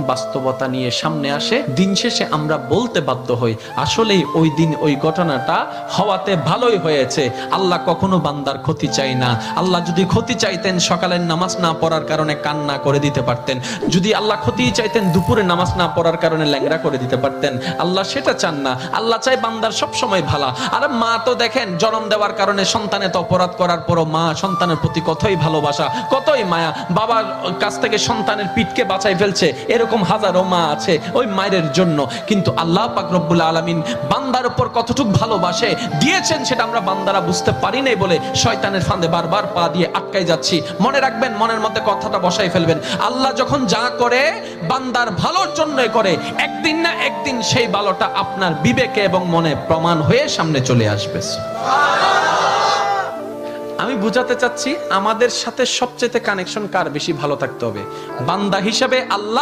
বাস্তবতা নিয়ে সামনে আসে, দিন শেষে আমরা বলতে বাধ্য হই আসলেই ওই দিন ওই ঘটনাটা হওয়াতে ভালোই হয়েছে। আল্লাহ কখনো বান্দার ক্ষতি চাই না। আল্লাহ যদি ক্ষতি চাইতেন সকালের নামাজ না পড়ার কারণে কান্না করে দিতে পারতেন, যদি আল্লাহ ক্ষতি চাইতেন দুপুরে নামাজ না পড়ার কারণে ল্যাংড়া করে দিতে পারতেন। আল্লাহ সেটা চান না, আল্লাহ চাই বান্দার সব সময় ভালো। আর মা তো দেখেন জন্ম দেওয়ার কারণে সন্তানের তো অপরাধ করার পরও মা সন্তানের প্রতি কতই ভালোবাসা, কতই মায়া, বাবার কাছ থেকে সন্তানের পিঠকে বাঁচাই ফেলছে, এরকম হাজারো মা আছে ওই মায়ের জন্য। কিন্তু আল্লাহ পাক রব্বুল আলামিন বান্দার উপর কতটুকু ভালোবাসে দিয়েছেন সেটা আমরা বান্দারা বুঝতে পারি নাই বলে শয়তানের ফাঁদে বারবার পা দিয়ে আটকাই যাচ্ছি। মনে রাখবেন, মনের মধ্যে কথাটা বসাই ফেলবেন, আল্লাহ যখন যা করে বান্দার ভালোর জন্যই করে। একদিন না একদিন সেই ভালোটা আপনার বিবেকে এবং মনে প্রমাণ হয়ে সামনে চলে আসবে। আমি বুঝাতে চাচ্ছি আমাদের সাথে সবচেয়ে কানেকশন কার বেশি ভালো থাকতে হবে? বান্দা হিসাবে আল্লাহ